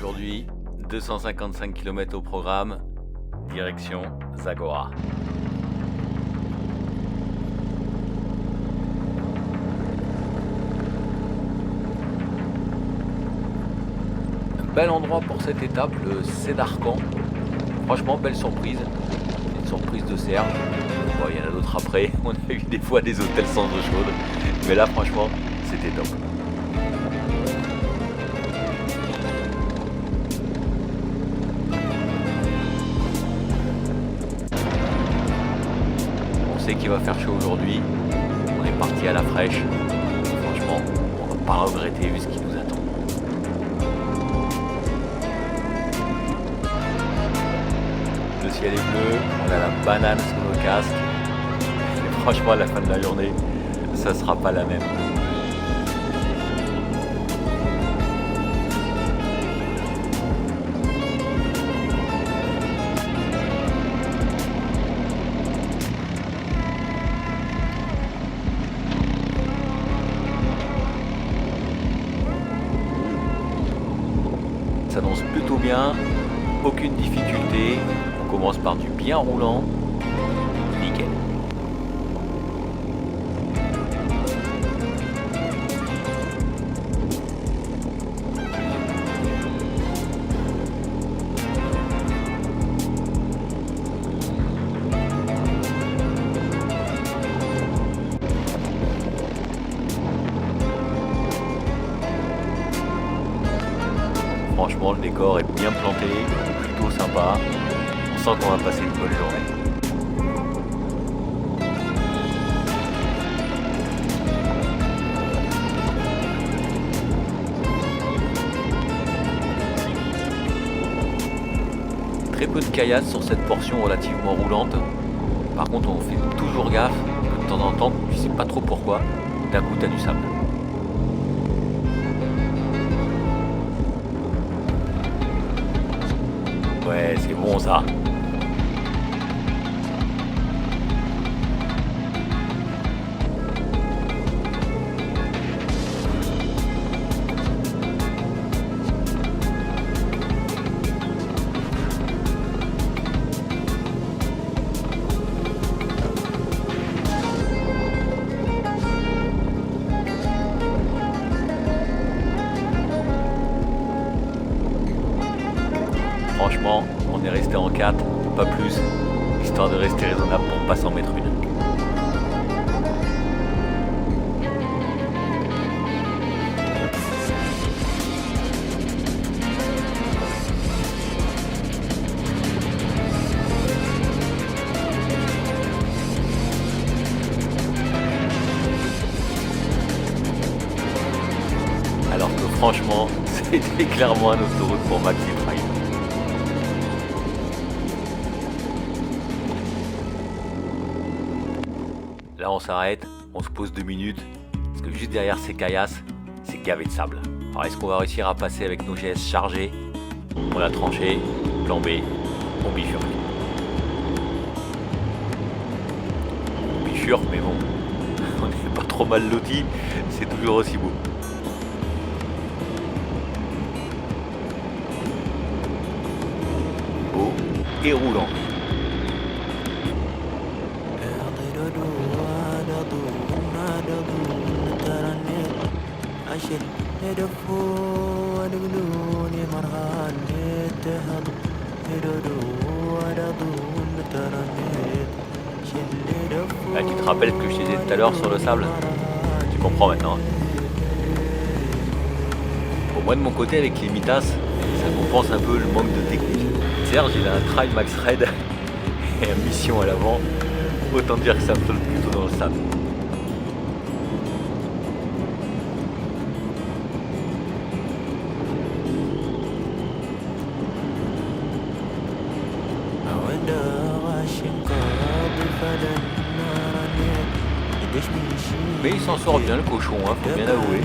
Aujourd'hui, 255 km au programme, direction Zagora. Un bel endroit pour cette étape, le Cédarcan. Franchement, belle surprise. Une surprise de Serge. Bon, il y en a d'autres après. On a eu des fois des hôtels sans eau chaude. Mais là, franchement, c'était top. On sait qu'il va faire chaud aujourd'hui. On est parti à la fraîche. Franchement, on va pas regretter vu ce qui nous attend. Le ciel est bleu, on a la banane sous nos casques. Et franchement, à la fin de la journée, ça sera pas la même. Ça s'annonce plutôt bien, aucune difficulté. On commence par du bien roulant. Nickel. Franchement, le décor est bien planté, plutôt sympa. On sent qu'on va passer une bonne journée. Très peu de caillasses sur cette portion relativement roulante. Par contre, on fait toujours gaffe. De temps en temps, tu sais pas trop pourquoi, d'un coup t'as du sable. Ouais, c'est bon ça. Franchement, on est resté en 4, pas plus, histoire de rester raisonnable pour pas s'en mettre une. Alors que franchement, c'était clairement un autoroute pour Maxi Trail. Là on s'arrête, on se pose 2 minutes, parce que juste derrière ces caillasses, c'est gavé de sable. Alors est-ce qu'on va réussir à passer avec nos GS chargés? On l'a tranché, plan B, on bifurque. On bifurque, mais bon, on n'est pas trop mal loti, c'est toujours aussi beau. Beau et roulant. Là, tu te rappelles ce que je te disais tout à l'heure sur le sable? Tu comprends maintenant. Au moins de mon côté avec les Mitas, ça compense un peu le manque de technique. Serge il a un Trail Max Red et une mission à l'avant, autant dire que ça flotte plutôt dans le sable. Mais il s'en sort bien le cochon, hein, faut bien avouer.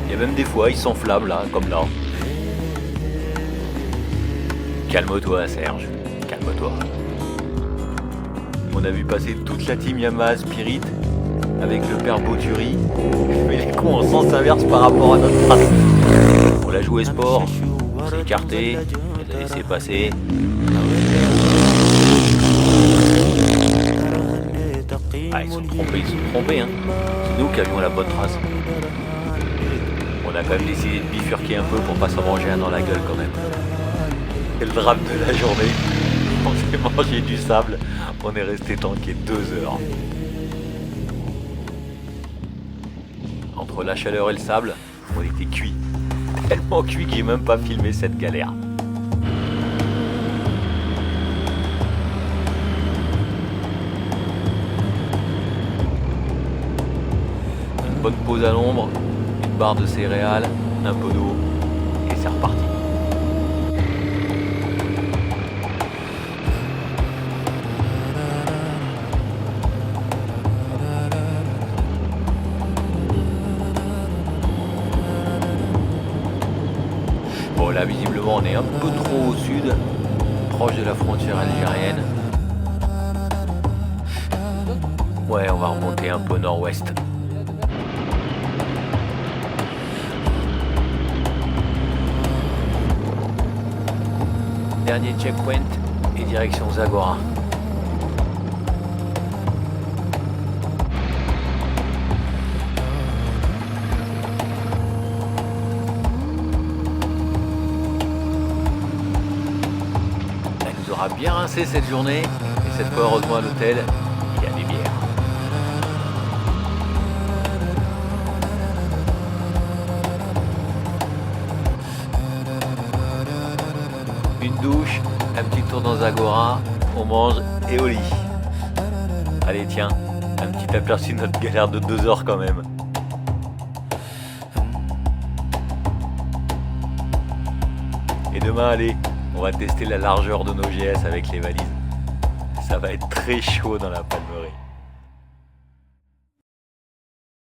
Il y a même des fois, il s'enflamme là, comme là. Calme-toi Serge, calme-toi. On a vu passer toute la team Yamaha Spirit avec le père Boturi, mais les cons en sens inverse par rapport à notre trace. On l'a joué sport, on s'est écarté, on les a laissés passer. Ah, ils se sont trompés, hein. C'est nous qui avions la bonne trace. On a quand même décidé de bifurquer un peu pour pas s'en manger un dans la gueule quand même. C'est le drame de la journée. On s'est mangé du sable, on est resté tanké 2 heures. Entre la chaleur et le sable, on était cuit. Tellement cuit que j'ai même pas filmé cette galère. Une bonne pause à l'ombre, une barre de céréales, un peu d'eau, et c'est reparti. Bon là visiblement on est un peu trop au sud, proche de la frontière algérienne. Ouais, on va remonter un peu nord-ouest. Dernier checkpoint et direction Zagora. Elle nous aura bien rincé cette journée et cette fois heureusement à l'hôtel, il y a des bières. Une douche, un petit tour dans Zagora, on mange et au lit. Allez tiens, un petit aperçu de notre galère de 2 heures quand même. Et demain allez, on va tester la largeur de nos GS avec les valises. Ça va être très chaud dans la Palmeraie.